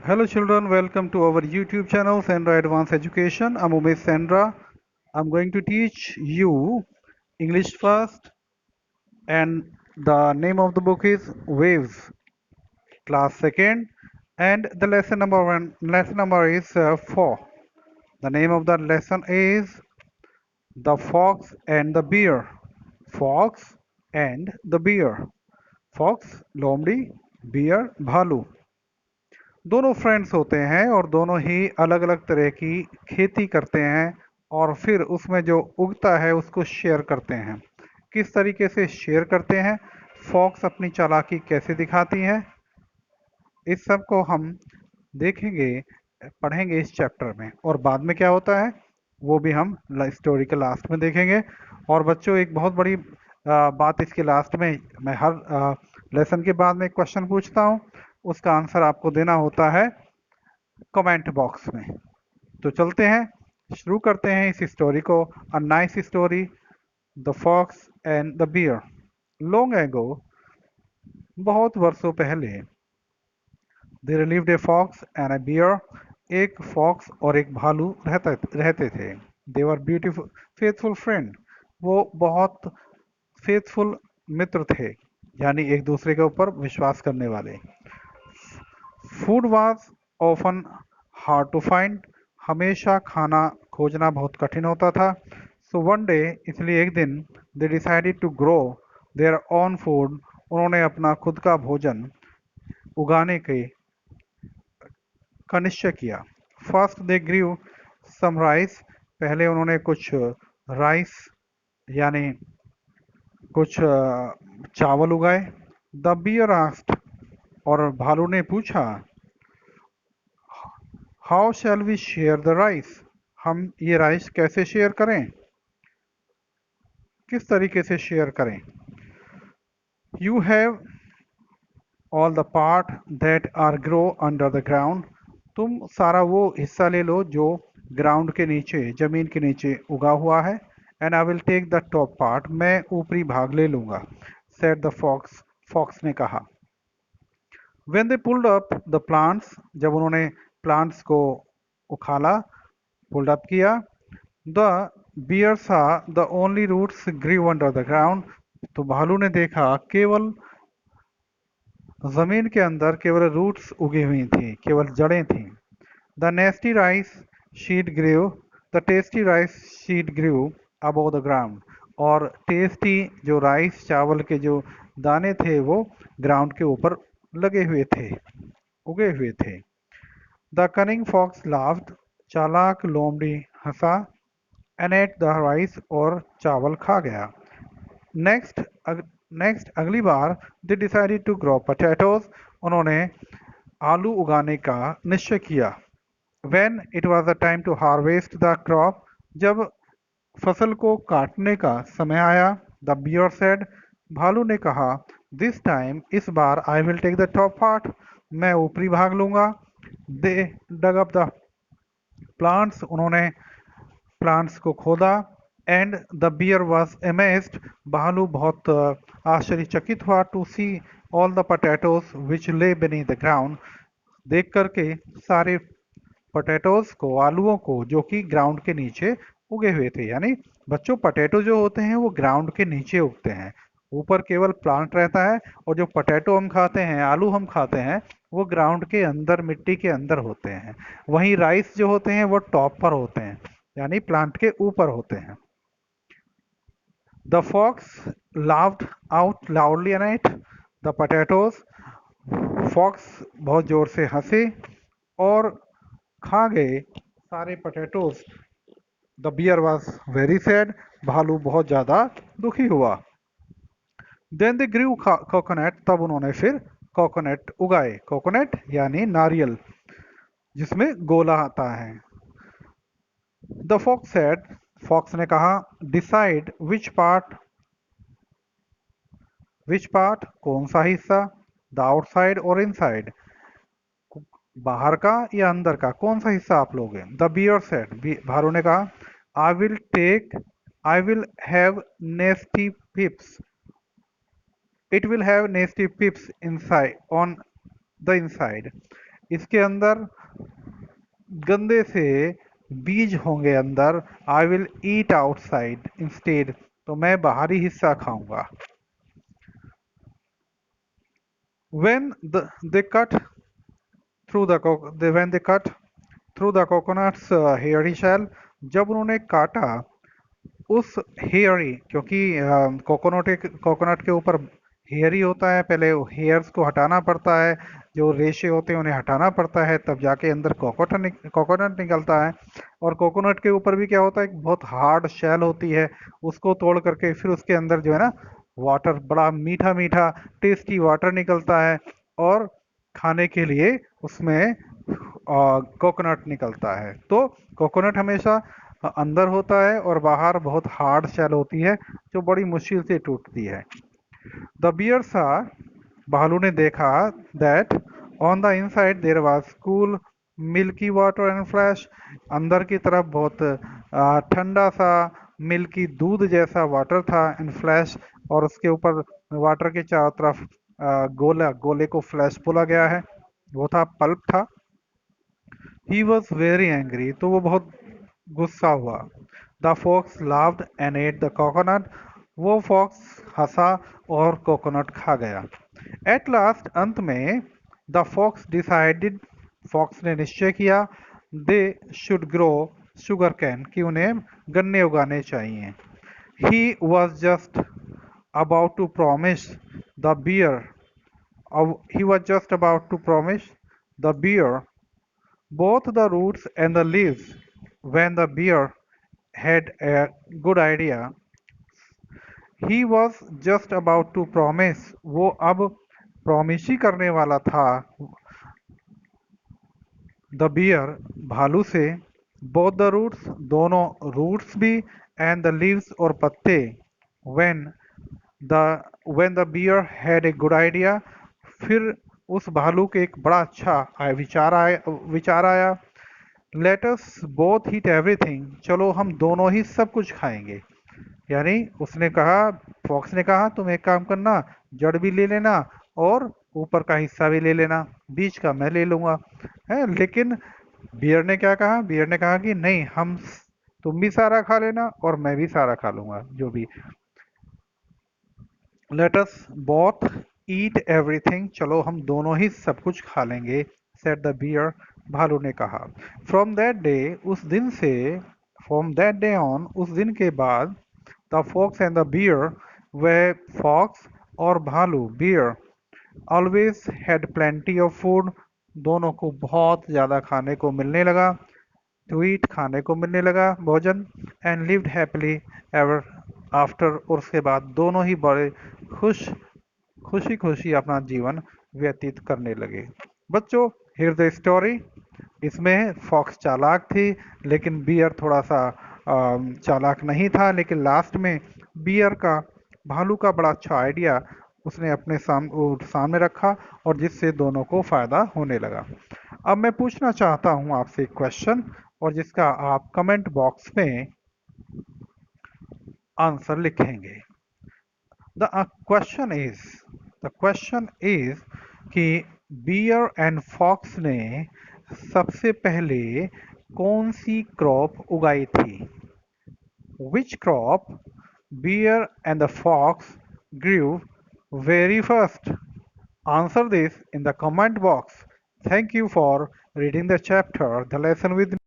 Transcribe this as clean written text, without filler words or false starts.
Hello children, welcome to our YouTube channel Sandra Advanced Education. I'm Umesh Sandra. I'm going to teach you English first, and the name of the book is Waves, class second, and the lesson number is 4. The name of the lesson is The Fox and the Bear. Fox and the Bear. Fox लोमड़ी, bear भालू। दोनों friends होते हैं और दोनों ही अलग अलग तरह की खेती करते हैं और फिर उसमें जो उगता है उसको शेयर करते हैं। किस तरीके से शेयर करते हैं, फॉक्स अपनी चालाकी कैसे दिखाती है, इस सब को हम देखेंगे, पढ़ेंगे इस चैप्टर में। और बाद में क्या होता है वो भी हम स्टोरी के लास्ट में देखेंगे। और बच्चों, एक बहुत बड़ी बात इसके लास्ट में, मैं हर लेसन के बाद में एक क्वेश्चन पूछता हूँ, उसका आंसर आपको देना होता है कमेंट बॉक्स में। तो चलते हैं, शुरू करते हैं इस स्टोरी को। A nice story, the fox and the bear. Long ago, बहुत वर्षों पहले, there lived a fox and a bear. एक फॉक्स और एक भालू रहते थे। They were beautiful faithful friend. वो बहुत फेथफुल मित्र थे, यानी एक दूसरे के ऊपर विश्वास करने वाले। Food was often hard to find. हमेशा खाना खोजना बहुत कठिन होता था। सो वन डे, इसलिए एक दिन, they decided to grow their own food. उन्होंने अपना खुद का भोजन उगाने का निश्चय किया। First they grew some rice. पहले उन्होंने कुछ राइस यानी कुछ चावल उगाए। द बियर आस्क्ड, और भालू ने पूछा, how shall we share the rice. हम ये राइस कैसे शेयर करें, किस तरीके से शेयर करें। You have all the part that are grow under the ground. तुम सारा वो हिस्सा ले लो जो ग्राउंड के नीचे, जमीन के नीचे उगा हुआ है। And I will take the top part, मैं ऊपरी भाग ले लूंगा। सेड द फॉक्स, फॉक्स ने कहा। When they pulled up the plants, जब उन्होंने प्लांट्स को उखाला, पुल्ड अप किया, the bear saw the only roots grew under the ground. तो भालू ने देखा केवल जमीन के अंदर केवल रूट्स उगी हुई थी, केवल जड़ें थीं। The nasty rice sheet grew, the tasty rice sheet grew above the ground. और टेस्टी जो राइस, चावल के जो दाने थे वो ग्राउंड के ऊपर लगे हुए थे, उगे हुए थे। द कनिंग फॉक्स लाफ्ड, चालाक लोमड़ी हंसा। एंड एट द राइस, और चावल खा गया। नेक्स्ट नेक्स्ट अगली बार, they decided to grow potatoes. उन्होंने आलू उगाने का निश्चय किया। When it was the time to harvest the crop, जब फसल को काटने का समय आया, द बियर सेड, भालू ने कहा, दिस टाइम, इस बार, I will take the top part, मैं ऊपरी भाग लूंगा। They dug up the plants, उन्होंने प्लांट्स को खोदा। And the bear was amazed, भालू बहुत आश्चर्यचकित हुआ, to see all the potatoes which lay beneath the ground, देख करके सारे पोटैटोज को, आलूओं को, जो कि ग्राउंड के नीचे उगे हुए थे। यानी बच्चों, पोटैटो जो होते हैं वो ग्राउंड के नीचे उगते हैं, ऊपर केवल प्लांट रहता है। और जो पोटैटो हम खाते हैं, आलू हम खाते हैं, वो ग्राउंड के अंदर, मिट्टी के अंदर होते हैं। वहीं राइस जो होते हैं वो टॉप पर होते हैं, यानी प्लांट के ऊपर होते हैं। The fox laughed out loudly at it the potatoes. फॉक्स बहुत जोर से हंसे और खा गए सारे potatoes. The bear was very sad, भालू बहुत ज्यादा दुखी हुआ। देन दे ग्रीव कोकोनट, तब उन्होंने फिर कोकोनट उगाए। कोकोनट यानी नारियल, जिसमें गोला आता है। द फॉक्स सेड, फॉक्स ने कहा, डिसाइड विच पार्ट, कौन सा हिस्सा, द आउटसाइड और इनसाइड, बाहर का या अंदर का, कौन सा हिस्सा आप लोगे। द बियर सेड, भालू ने कहा, I will have नेस्टी पिप्स, it will have नेस्टी पिप्स inside, on the inside. इसके अंदर गंदे से बीज होंगे अंदर। I will eat outside instead, तो मैं बाहरी हिस्सा खाऊंगा। when they cut through the when they cut through the coconut's hairy shell, जब उन्होंने काटा उस हेयरी, क्योंकि कोकोनट के ऊपर हेयरी होता है, पहले हेयर्स को हटाना पड़ता है, जो रेशे होते हैं उन्हें हटाना पड़ता है, तब जाके अंदर कोकोनट निकलता है। और कोकोनट के ऊपर भी क्या होता है, एक बहुत हार्ड शेल होती है, उसको तोड़ करके फिर उसके अंदर जो है ना वाटर, बड़ा मीठा मीठा टेस्टी वाटर निकलता है, और खाने के लिए उसमें कोकोनट निकलता है। तो कोकोनट हमेशा अंदर होता है और बाहर बहुत हार्ड शेल होती है, जो बड़ी मुश्किल से टूटती है। द बियर सा, भालू ने देखा, that on the inside there was cool milky water and flesh, अंदर की तरफ बहुत ठंडा सा मिल्की दूध जैसा वाटर था, एंड फ्लैश, और उसके ऊपर वाटर के चारों तरफ गोले को फ्लैश बोला गया है, वो था पल्प था। ही वॉज वेरी एंग्री, तो वो बहुत गुस्सा हुआ। The fox laughed and ate the coconut, वो फॉक्स हंसा और कोकोनट खा गया। एट लास्ट, अंत में, द फॉक्स डिसाइडेड, फॉक्स ने निश्चय किया, they should grow sugar cane, कि उन्हें गन्ने उगाने चाहिए। He was just about to promise the bear, he was just about to promise the bear both the roots and the leaves, when the bear had a good idea. He was just about to promise, वो अब promise ही करने वाला था, the bear, भालू से, both the roots, दोनों roots भी, and the leaves और पत्ते, when the the bear had a good idea, फिर उस भालू के एक बड़ा अच्छा विचार आया। Let us both eat everything, चलो हम दोनों ही सब कुछ खाएंगे। यानी उसने कहा, फॉक्स ने कहा, तुम एक काम करना, जड़ भी ले लेना और ऊपर का हिस्सा भी ले लेना, बीच का मैं ले लूंगा, है। लेकिन बियर ने क्या कहा, बियर ने कहा कि नहीं, हम, तुम भी सारा खा लेना और मैं भी सारा खा लूंगा, जो भी। Late us both eat everything, चलो हम दोनों ही सब कुछ खा लेंगे, सेड द बियर, भालू ने कहा। फ्रॉम दैट डे, उस दिन से, फ्रॉम दैट डे ऑन, उस दिन के बाद, the fox and the bear, वे फॉक्स और भालू, bear, always had plenty of food, दोनों को बहुत ज़्यादा खाने को मिलने लगा, टू ईट, खाने को मिलने लगा, भोजन, and lived happily ever after, और उसके बाद दोनों ही बड़े खुशी खुशी अपना जीवन व्यतीत करने लगे। बच्चों, हियर द स्टोरी। इसमें फॉक्स चालाक थी, लेकिन बियर थोड़ा सा चालाक नहीं था, लेकिन लास्ट में बियर का, भालू का बड़ा अच्छा आइडिया उसने अपने सामने रखा, और जिससे दोनों को फायदा होने लगा। अब मैं पूछना चाहता हूं आपसे एक क्वेश्चन, और जिसका आप कमेंट बॉक्स में आंसर लिखेंगे। द क्वेश्चन इज कि बियर एंड फॉक्स ने सबसे पहले कौन सी क्रॉप उगाई थी? Which crop bear and the fox grew very first? Answer this in the comment box. Thank you for reading the chapter, the lesson with me.